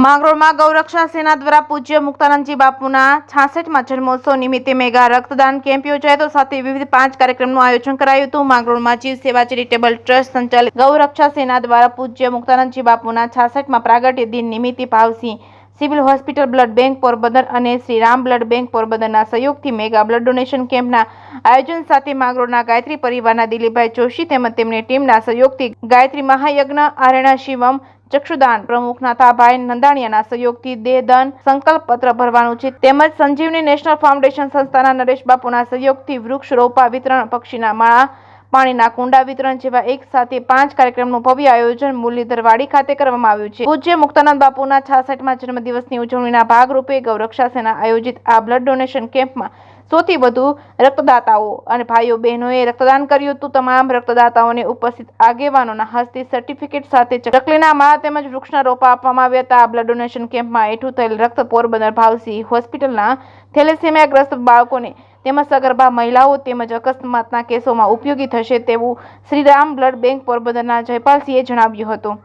માંગરોળમાં ગૌરક્ષા સેના દ્વારા પૂજ્ય મુક્તાનંદજી બાપુના 66મા જન્મોત્સવ નિમિત્તે મેગા રક્તદાન કેમ્પ યોજાયો હતો। સાથે વિવિધ 5 કાર્યક્રમનું આયોજન કરાયું હતું। માંગરોળમાં જીવ સેવા ચેરિટેબલ ટ્રસ્ટ સંચાલિત ગૌરક્ષા સેના દ્વારા પૂજ્ય મુક્તાનંદજી બાપુના 66મા પ્રાગટ્ય દિન નિમિત્તે Bhavsinh civil hospital blood bank Porbandar અને શ્રી રામ બ્લડ બેંક પોરબંદરના સહયોગથી મેગા બ્લડ ડોનેશન કેમ્પના આયોજન સાથે માંગરોળના ગાયત્રી પરિવારના દિલીપભાઈ જોશી તેમજ તેમની ટીમના સહયોગથી ગાયત્રી મહાયજ્ઞ આરણા શિવમ ચક્ષુદાન પ્રમુખ નાથાભાઈ નંદાણીયાના સહયોગથી દેહદાન સંકલ્પ પત્ર ભરવાનું છે। તેમજ સંજીવની નેશનલ ફાઉન્ડેશન સંસ્થાના નરેશ બાપુના સહયોગથી વૃક્ષ રોપા વિતરણ, પક્ષીના માળા, પાણીના કુંડા વિતરણ જેવા એક સાથે 5 કાર્યક્રમનું ભવ્ય આયોજન મુરલીધરવાડી ખાતે કરવામાં આવ્યું છે। પૂજ્ય મુક્તાનંદ બાપુના 66મા જન્મદિવસની ઉજવણીના ભાગરૂપે ગૌરક્ષા સેના આયોજિત આ બ્લડ ડોનેશન કેમ્પમાં સૌથી વધુ રક્તદાતાઓ અને ભાઈઓ બહેનોએ રક્તદાન કર્યું હતું। તમામ રક્તદાતાઓને ઉપસ્થિત આગેવાનોના હસ્તે સર્ટિફિકેટ સાથે ચકલીના માળા તેમજ વૃક્ષના રોપા આપવામાં આવ્યા હતા। આ બ્લડ ડોનેશન કેમ્પમાં એકઠું થયેલ રક્ત પોરબંદર ભાવસિંહ હોસ્પિટલના થેલેસેમિયાગ્રસ્ત બાળકોને તેમજ સગર્ભા મહિલાઓ તેમજ અકસ્માતના કેસોમાં ઉપયોગી થશે તેવું શ્રીરામ બ્લડ બેંક પોરબંદરના જયપાલસિંહે જણાવ્યું હતું।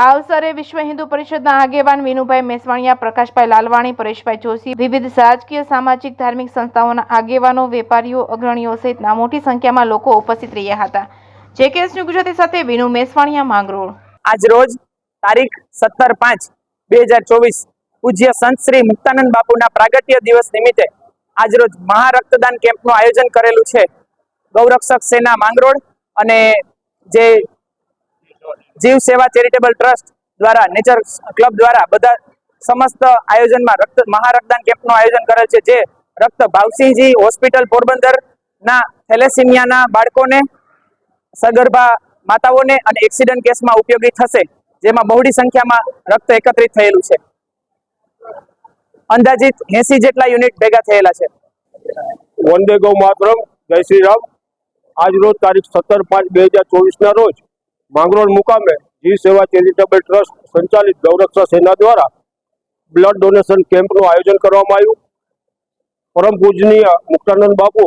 આ અવસરે વિશ્વ હિન્દુ પરિષદના આગેવાન વિનુભાઈ મેસવાણીયા, પ્રકાશભાઈ લાલવાણી, પરેશભાઈ જોશી, વિવિધ રાજકીય, સામાજિક, ધાર્મિક સંસ્થાઓના આગેવાનો, વેપારીઓ, અગ્રણીઓ સહિતના મોટી સંખ્યામાં લોકો ઉપસ્થિત રહ્યા હતા। જેકેએસ ન્યૂઝ ગુજરાતી સાથે વિનુ મેસવાણીયા, માંગરોળ। આજ રોજ તારીખ 17/5/2024 પૂજ્ય સંત શ્રી મુક્તાનંદ બાપુના પ્રાગટ્ય દિવસ નિમિત્તે આજરોજ મહારક્તદાન કેમ્પનું આયોજન કરેલું છે। ગૌરક્ષક સેના માંગરોળ અને જે જીવ સેવા ચેરિટેબલ ટ્રસ્ટ દ્વારા નેચર ક્લબ દ્વારા બધા સમસ્ત આયોજનમાં મહારક્તદાન કેમ્પનું આયોજન કરેલ છે। જે રક્ત ભાવસિંહજી હોસ્પિટલ પોરબંદરના થેલેસીમિયાના બાળકોને, સગર્ભા માતાઓને અને એક્સિડન્ટ કેસમાં ઉપયોગી થશે, જેમાં બહોળી સંખ્યામાં રક્ત એકત્રિત થયેલું છે। અંદાજિત 80 જેટલા યુનિટ ભેગા થયેલા છે। વંદે ગૌ માતરમ, જય શ્રી રામ। આજ રોજ તારીખ 17/5/2024 ના રોજ માંગરોળ મુકામે જીવ સેવા ચેરિટેબલ ટ્રસ્ટ સંચાલિત ગૌરક્ષા સેના દ્વારા બ્લડ ડોનેશન કેમ્પનું આયોજન કરવામાં આવ્યું। પરમ પૂજનીય મુક્તાનંદ બાપુ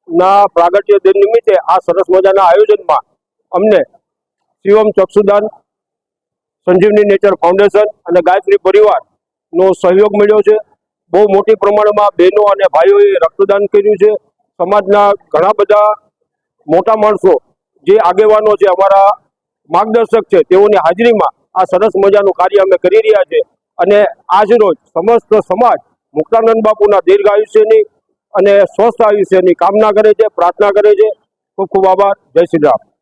ના પ્રાગટ્ય દિન નિમિત્તે આ સરસ મજાના આયોજનમાં અમને શિવમ ચક્ષુદાન, સંજીવની નેચર ફાઉન્ડેશન અને ગાયત્રી પરિવારનો સહયોગ મળ્યો છે। બહુ મોટી પ્રમાણમાં બહેનો અને ભાઈઓએ રક્તદાન કર્યું છે। સમાજના ઘણા બધા મોટા માણસો જે આગેવાનો છે, અમારા માર્ગદર્શક છે, તેઓની હાજરીમાં આ સરસ મજાનું કાર્ય અમે કરી રહ્યા છે। અને આજ રોજ સમસ્ત સમાજ મુક્તાનંદ બાપુના દીર્ઘ આયુષ્યની અને સ્વસ્થ આયુષ્યની કામના કરે છે, પ્રાર્થના કરે છે। ખૂબ ખૂબ આભાર। જય શ્રી રામ।